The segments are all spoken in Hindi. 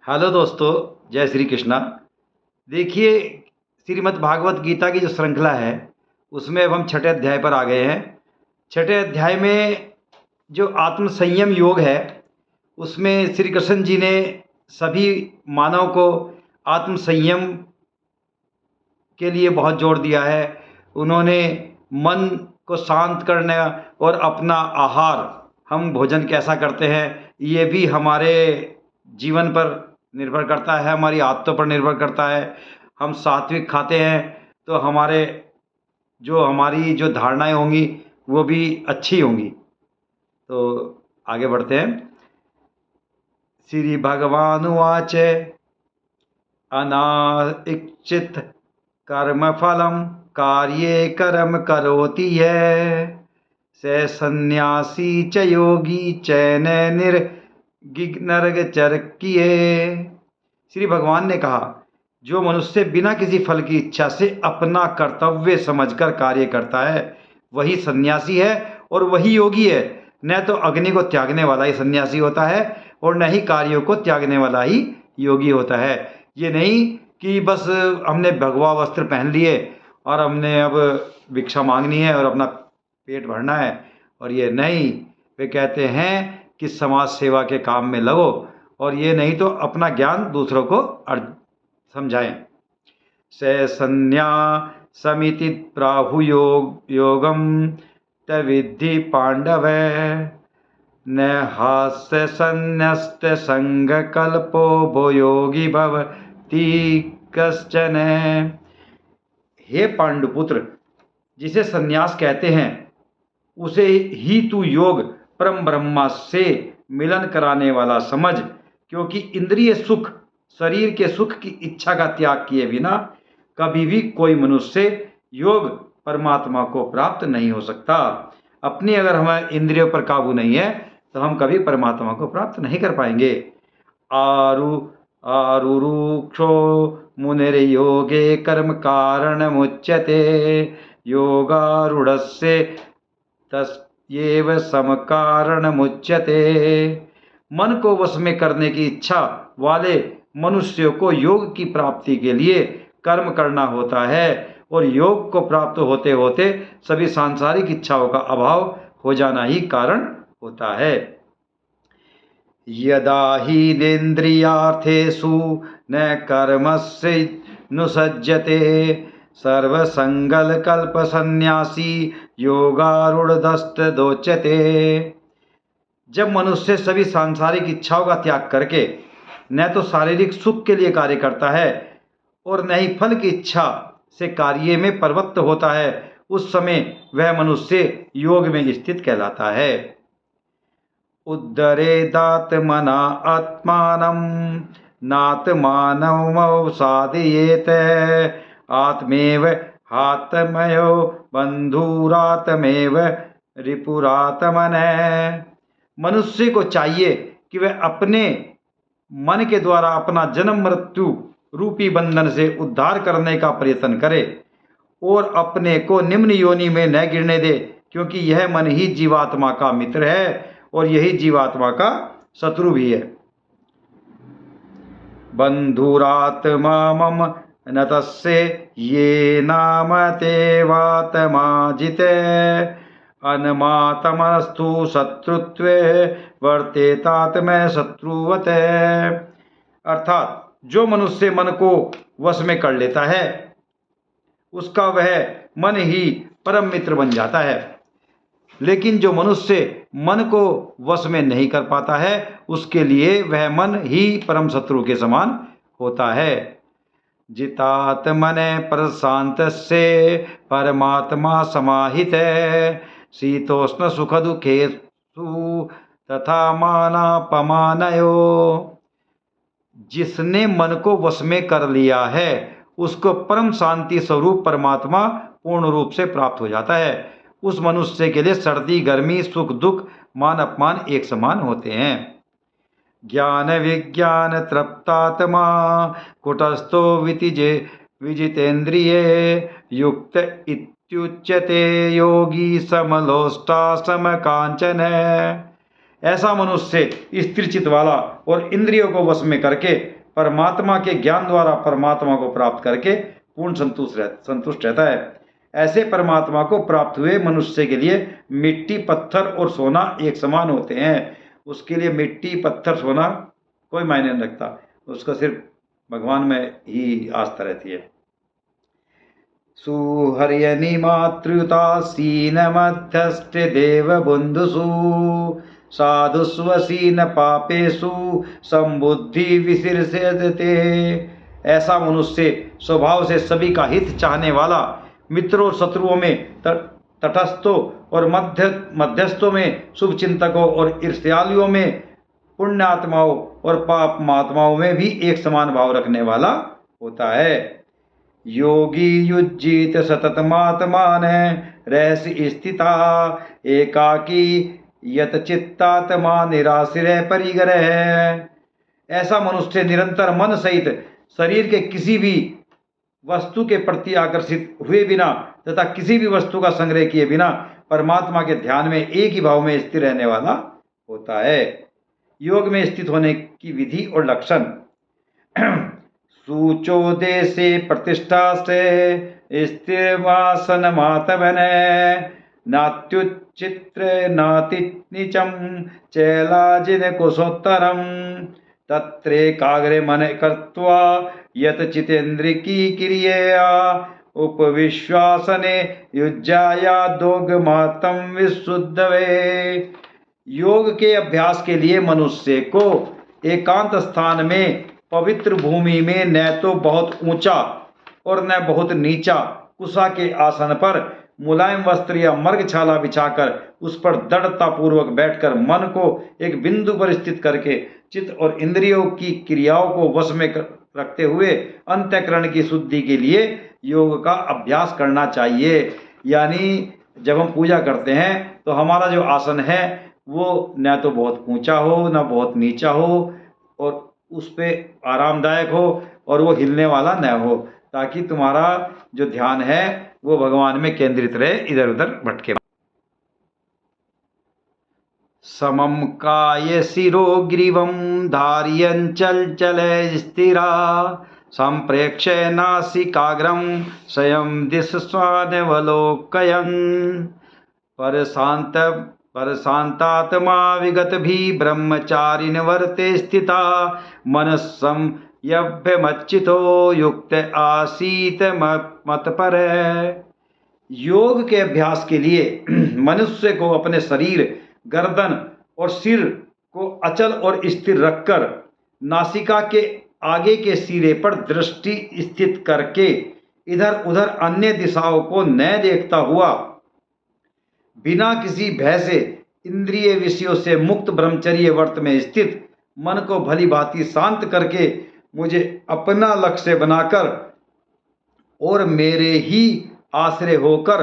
हेलो दोस्तों, जय श्री कृष्णा। देखिए, श्रीमद् भागवत गीता की जो श्रृंखला है, उसमें अब हम छठे अध्याय पर आ गए हैं। छठे अध्याय में जो आत्म संयम योग है, उसमें श्री कृष्ण जी ने सभी मानव को आत्म संयम के लिए बहुत जोर दिया है। उन्होंने मन को शांत करने और अपना आहार, हम भोजन कैसा करते हैं, ये भी हमारे जीवन पर निर्भर करता है, हमारी आदतों पर निर्भर करता है। हम सात्विक खाते हैं तो हमारी जो धारणाएं होंगी वो भी अच्छी होंगी। तो आगे बढ़ते हैं। श्री भगवान उवाच अनाइच्छित कर्म फलम कार्ये कर्म करोति यः स सन्यासी च योगी चैन निर्गिनर्गचर्किये। श्री भगवान ने कहा, जो मनुष्य बिना किसी फल की इच्छा से अपना कर्तव्य समझकर कार्य करता है वही सन्यासी है और वही योगी है। न तो अग्नि को त्यागने वाला ही सन्यासी होता है और न ही कार्यों को त्यागने वाला ही योगी होता है। ये नहीं कि बस हमने भगवा वस्त्र पहन लिए और हमने अब भिक्षा मांगनी है और अपना पेट भरना है, और ये नहीं। वे कहते हैं कि समाज सेवा के काम में लगो, और ये नहीं तो अपना ज्ञान दूसरों को समझाएं। से सन्यासमिति प्राहु योगम तविद्धि पांडव न हास्य संन्यस्त संग कल्पो भो योगी भवति कश्चन। हे पांडुपुत्र, जिसे सन्यास कहते हैं उसे ही तू योग परम ब्रह्मा से मिलन कराने वाला समझ, क्योंकि इंद्रिय सुख, शरीर के सुख की इच्छा का त्याग किए बिना कभी भी कोई मनुष्य योग परमात्मा को प्राप्त नहीं हो सकता। अपनी अगर हमारे इंद्रियों पर काबू नहीं है तो हम कभी परमात्मा को प्राप्त नहीं कर पाएंगे। आरुरुक्षो मुनिर्योगे कर्म कारण मुच्यते योगारूढ़स्य तस्यैव सम कारण मुच्यते। मन को वश में करने की इच्छा वाले मनुष्य को योग की प्राप्ति के लिए कर्म करना होता है, और योग को प्राप्त होते होते सभी सांसारिक इच्छाओं का अभाव हो जाना ही कारण होता है। यदा हि इन्द्रियार्थेषु न कर्मस्य नुसज्जते सर्वसंगल्प सन्यासी योगारूढ़स्तदोच्यते। जब मनुष्य सभी सांसारिक इच्छाओं का त्याग करके न तो शारीरिक सुख के लिए कार्य करता है और न ही फल की इच्छा से कार्य में प्रवृत्त होता है, उस समय वह मनुष्य योग में स्थित कहलाता है। उद्धरेदात्मना आत्मानं नात्मानमवसादयेत आत्मेव हात्मयो बंधुरात्मेव रिपुरात्मनः। मनुष्य को चाहिए कि वह अपने मन के द्वारा अपना जन्म मृत्यु रूपी बंधन से उद्धार करने का प्रयत्न करे और अपने को निम्न योनि में न गिरने दे, क्योंकि यह मन ही जीवात्मा का मित्र है और यही जीवात्मा का शत्रु भी है। बंधुरात्मा मम न तस्य ये नाम तेवात्मा जिते अनमात्मस्तु शत्रुत्वे वर्तेतात्म शत्रुवते। अर्थात जो मनुष्य मन को वश में कर लेता है उसका वह मन ही परम मित्र बन जाता है, लेकिन जो मनुष्य मन को वश में नहीं कर पाता है उसके लिए वह मन ही परम शत्रु के समान होता है। जितात्मने प्रशांतस्य परमात्मा समाहित शीतोष्ण सुख दुखेषु तथा मानापमानयो। जिसने मन को वश में कर लिया है उसको परम शांति स्वरूप परमात्मा पूर्ण रूप से प्राप्त हो जाता है। उस मनुष्य के लिए सर्दी गर्मी सुख दुख मान अपमान एक समान होते हैं। ज्ञान विज्ञान तृप्तात्मा कुटस्थो विजितेन्द्रिये युक्त इत्युच्यते योगी समलोष्टा समकांचन। ऐसा मनुष्य स्थिर चित्त वाला और इंद्रियों को वश में करके परमात्मा के ज्ञान द्वारा परमात्मा को प्राप्त करके पूर्ण संतुष्ट रहता है। ऐसे परमात्मा को प्राप्त हुए मनुष्य के लिए मिट्टी, पत्थर और सोना एक समान होते हैं। उसके लिए मिट्टी, पत्थर, सोना कोई मायने नहीं रखता, उसका सिर्फ भगवान में ही आस्था रहती है। सुहर्यनि मातृतासीन मध्यस्थ देव बंधुषु साधुस्वसीन पापेषु संबुद्धि विशीर्षते। ऐसा मनुष्य स्वभाव से सभी का हित चाहने वाला, मित्रों और शत्रुओं में तटस्थों और मध्यस्थों में शुभ चिंतकों और ईर्ष्यालुओं में, पुण्य आत्माओं और पाप महात्माओं में भी एक समान भाव रखने वाला होता है। योगी युज्जित सततमात्मान रहस्य स्थिता एकाकी यत चित्तात्मा निराश्रय परिग्रह। ऐसा मनुष्य निरंतर मन सहित शरीर के किसी भी वस्तु के प्रति आकर्षित हुए बिना तथा किसी भी वस्तु का संग्रह किए बिना परमात्मा के ध्यान में एक ही भाव में स्थिर रहने वाला होता है। योग में स्थित होने की विधि और लक्षण। सूचोदेशे प्रतिष्ठा से स्थिरवासन मातवन नात्युच्चित्र नातिनिचम चैलाजिन कुशोत्तरम तत्रेकाग्रे मन कृत्वा यत चितेन्द्र की क्रिया उपविश्वासने युज्याया दोगमातम विशुद्धवे। योग के अभ्यास के लिए मनुष्य को एकांत स्थान में पवित्र भूमि में न तो बहुत ऊंचा और न बहुत नीचा कुशा के आसन पर मुलायम वस्त्र या मर्गछाला बिछाकर उस पर दृढ़ता पूर्वक बैठकर मन को एक बिंदु पर स्थित करके चित्त और इंद्रियों की क्रियाओं को वश में रखते हुए अंतःकरण की शुद्धि के लिए योग का अभ्यास करना चाहिए। यानी जब हम पूजा करते हैं तो हमारा जो आसन है वो न तो बहुत ऊंचा हो न बहुत नीचा हो और उस पे आरामदायक हो और वो हिलने वाला न हो, ताकि तुम्हारा जो ध्यान है वो भगवान में केंद्रित रहे, इधर उधर भटके। समम काय शिरो ग्रीवम धारियं चल स्थिरा संप्रेक्ष्य नासिकाग्रम स्वयं दिश स्वानवलोकयन् पर शांतात्मा विगत भी ब्रह्मचारिण वर्ते स्थिता मनस्सम यभ्यमच्चितो युक्त आसीत मत पर। योग के अभ्यास के लिए मनुष्य को अपने शरीर, गर्दन और सिर को अचल और स्थिर रखकर नासिका के आगे के सिरे पर दृष्टि स्थित करके इधर उधर अन्य दिशाओं को न देखता हुआ बिना किसी भय से इंद्रिय विषयों से मुक्त ब्रह्मचर्य व्रत में स्थित मन को भली भांति शांत करके मुझे अपना लक्ष्य बनाकर और मेरे ही आश्रय होकर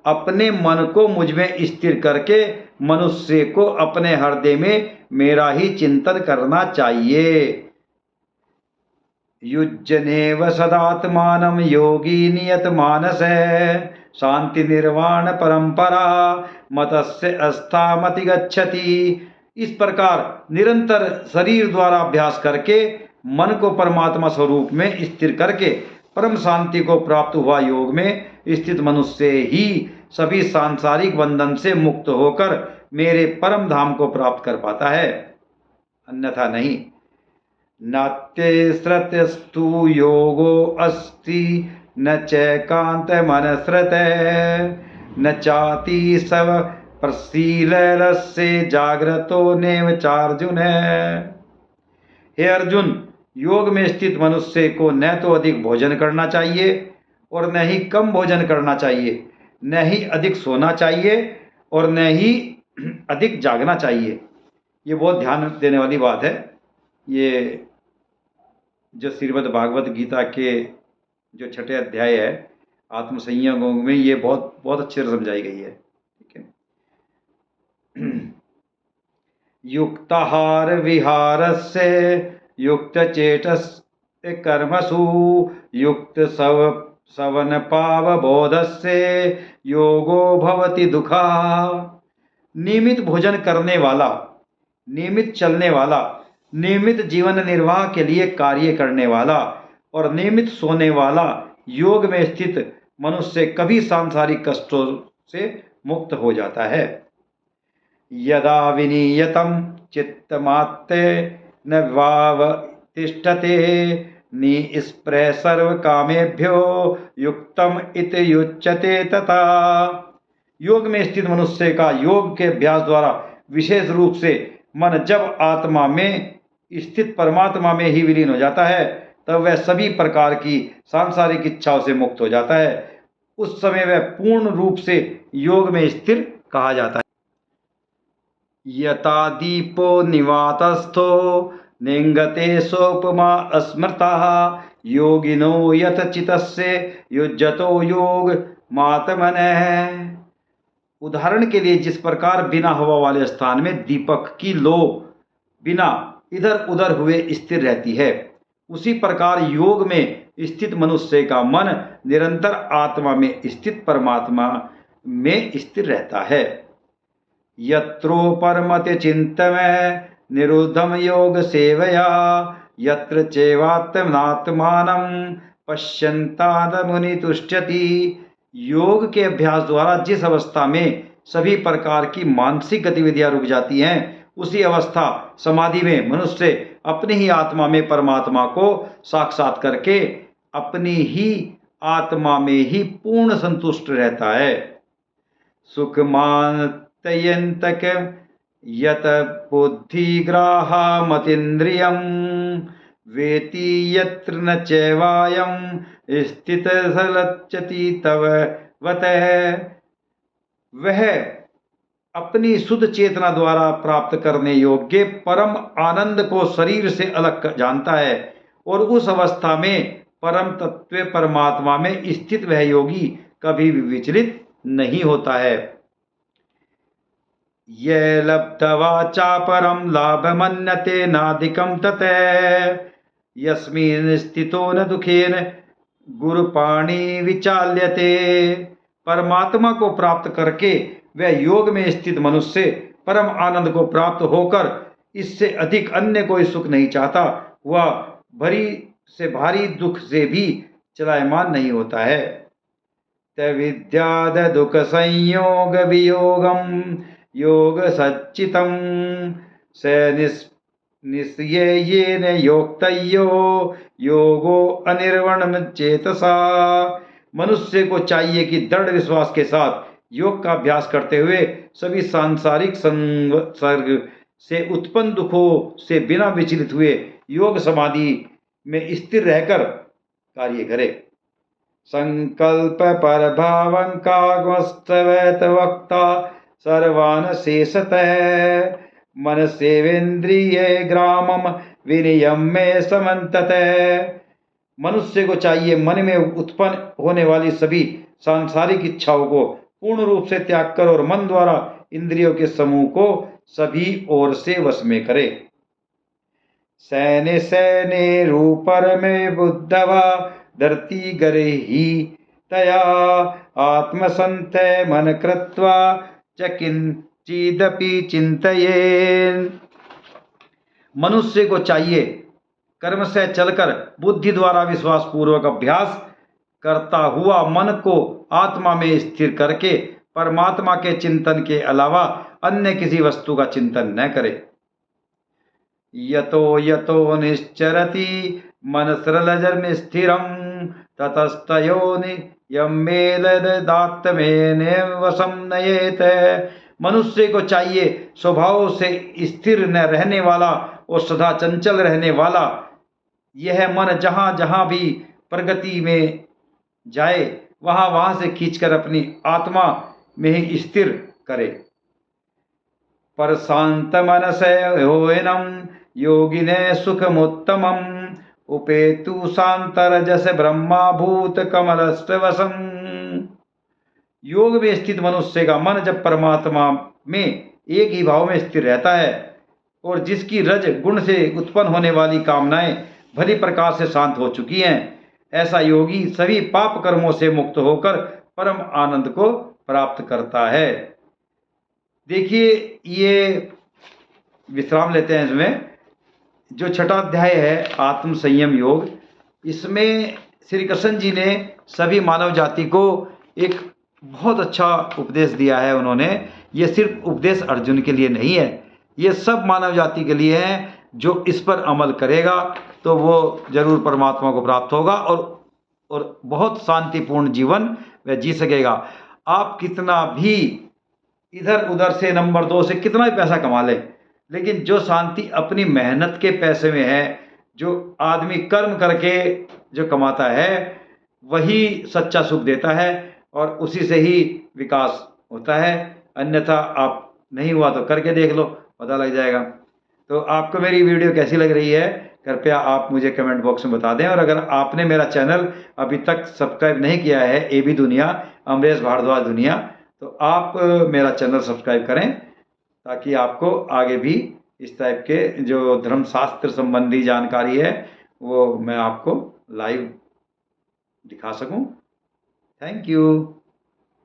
अपने मन को मुझ में स्थिर करके मनुष्य को अपने हृदय में मेरा ही चिंतन करना चाहिए। युज्यनेव सदात्मानं योगी नियत मानस है शांति निर्वाण परंपरा मतस्य अस्थामति गच्छति। इस प्रकार निरंतर शरीर द्वारा अभ्यास करके मन को परमात्मा स्वरूप में स्थिर करके परम शांति को प्राप्त हुआ योग में स्थित मनुष्य ही सभी सांसारिक बंधन से मुक्त होकर मेरे परम धाम को प्राप्त कर पाता है, अन्यथा नहीं। नात्य श्रतस्तु योगो अस्ति न चैकांत मनस्रत न चाति सब प्रशीलस्य जागृतो नेव चार्जुन। हे अर्जुन, योग में स्थित मनुष्य को न तो अधिक भोजन करना चाहिए और न ही कम भोजन करना चाहिए, न ही अधिक सोना चाहिए और न ही अधिक जागना चाहिए। ये बहुत ध्यान देने वाली बात है। ये जो श्रीमद् भागवत गीता के जो 6ठे अध्याय है आत्मसंयम में ये बहुत अच्छे से समझाई गई है। ठीक है। युक्ताहार विहारस्य युक्त चेतस कर्मसु युक्त सवन पाव बोधस्य योगो भवति दुखा। नियमित भोजन करने वाला, नियमित चलने वाला, नियमित जीवन निर्वाह के लिए कार्य करने वाला और नियमित सोने वाला योग में स्थित मनुष्य कभी सांसारिक कष्टों से मुक्त हो जाता है। यदा विनीयतम चित्तमात्ते न वावतिष्ठते निस्पृह सर्व कामेभ्यो युक्तम इति युच्यते तथा। योग में स्थित मनुष्य का योग के अभ्यास द्वारा विशेष रूप से मन जब आत्मा में स्थित परमात्मा में ही विलीन हो जाता है, तब वह सभी प्रकार की सांसारिक इच्छाओं से मुक्त हो जाता है। उस समय वह पूर्ण रूप से योग में स्थिर कहा जाता है। यथा दीपो निवातस्थो निंगते सोपमा स्मृता योगिनो यत चितस्य युज्यतो योग मातमनः। उदाहरण के लिए जिस प्रकार बिना हवा वाले स्थान में दीपक की लो बिना इधर उधर हुए स्थिर रहती है, उसी प्रकार योग में स्थित मनुष्य का मन निरंतर आत्मा में स्थित परमात्मा में स्थिर रहता है। यत्रोपरमते चिंतमय निरुद्धम योग सेवया यत्र चैवात्मनात्मानं पश्यन्तादमुनि तुष्यति। योग के अभ्यास द्वारा जिस अवस्था में सभी प्रकार की मानसिक गतिविधियां रुक जाती हैं, उसी अवस्था समाधि में मनुष्य अपनी ही आत्मा में परमात्मा को साक्षात करके अपनी ही आत्मा में ही पूर्ण संतुष्ट रहता है। सुखमानतयन्तक यत बुद्धिग्राहमतीन्द्रियं वेति यत्र न चैवायं स्थितसलज्जति तव वतः। वह अपनी शुद्ध चेतना द्वारा प्राप्त करने योग्य परम आनंद को शरीर से अलग जानता है, और उस अवस्था में परम तत्व परमात्मा में स्थित वह योगी कभी भी विचलित नहीं होता है। ये लब्ध्वा चापरम लाभमन्यते नाधिकं ततः यस्मिन् स्थितो न दुखेन गुरुपाणि विचाल्यते। परमात्मा को प्राप्त करके वह योग में स्थित मनुष्य परम आनंद को प्राप्त होकर इससे अधिक अन्य कोई सुख नहीं चाहता। वह भरी से भारी दुख से भी चलायमान नहीं होता है। तविद्याद दुख संयोग वियोगम योग सच्चितम स निस्येन योक्तयो योगो अनिर्वणम चेतसा। मनुष्य को चाहिए कि दृढ़ विश्वास के साथ योग का अभ्यास करते हुए सभी सांसारिक संसर्ग से उत्पन्न दुखों से बिना विचलित हुए योग समाधि में स्थिर रहकर कार्य करे। संकल्प पर भावं कागमस्तवैत वक्ता सर्वान शेषतः मन सेवेन्द्रिय ग्रामम विनियम्य समन्ततः। मनुष्य को चाहिए मन में उत्पन्न होने वाली सभी सांसारिक इच्छाओं को पूर्ण रूप से त्याग कर और मन द्वारा इंद्रियों के समूह को सभी ओर से वश में करे। सैने सैने रूपर में बुद्धवा धरती गरे ही तया आत्मसंत मन कृत्वा च किंचिदपि चिंतयेन्। मनुष्य को चाहिए कर्म से चलकर बुद्धि द्वारा विश्वास पूर्वक अभ्यास करता हुआ मन को आत्मा में स्थिर करके परमात्मा के चिंतन के अलावा अन्य किसी वस्तु का चिंतन न करे। यतो यतो निश्चरति मनसरलजर्म स्थिरं ततस्तयोनि यम्मेलदात्मेने वशं नयेत। मनुष्य को चाहिए स्वभाव से स्थिर न रहने वाला और सदा चंचल रहने वाला यह मन जहाँ जहाँ भी प्रगति में जाए वहाँ से खींचकर अपनी आत्मा में ही स्थिर करे। पर शांत मनस होयनम योगिने सुखमुत्तमम् उपेतु शांतरजस ब्रह्माभूत कमलस्तवसम। योग में स्थित मनुष्य का मन जब परमात्मा में एक ही भाव में स्थिर रहता है और जिसकी रज गुण से उत्पन्न होने वाली कामनाएं भली प्रकार से शांत हो चुकी हैं, ऐसा योगी सभी पाप कर्मों से मुक्त होकर परम आनंद को प्राप्त करता है। देखिए, ये विश्राम लेते हैं इसमें। जो छठा अध्याय है आत्म संयम योग, इसमें श्री कृष्ण जी ने सभी मानव जाति को एक बहुत अच्छा उपदेश दिया है उन्होंने। ये सिर्फ उपदेश अर्जुन के लिए नहीं है, ये सब मानव जाति के लिए है। जो इस पर अमल करेगा तो वो जरूर परमात्मा को प्राप्त होगा और बहुत शांतिपूर्ण जीवन वह जी सकेगा। आप कितना भी इधर उधर से नंबर 2 से कितना भी पैसा कमा ले, लेकिन जो शांति अपनी मेहनत के पैसे में है, जो आदमी कर्म करके जो कमाता है, वही सच्चा सुख देता है और उसी से ही विकास होता है। अन्यथा आप नहीं हुआ तो करके देख लो, पता लग जाएगा। तो आपको मेरी वीडियो कैसी लग रही है, कृपया आप मुझे कमेंट बॉक्स में बता दें। और अगर आपने मेरा चैनल अभी तक सब्सक्राइब नहीं किया है, AB दुनिया, अमरेश भारद्वाज दुनिया, तो आप मेरा चैनल सब्सक्राइब करें, ताकि आपको आगे भी इस टाइप के जो धर्मशास्त्र संबंधी जानकारी है वो मैं आपको लाइव दिखा सकूं। Thank you.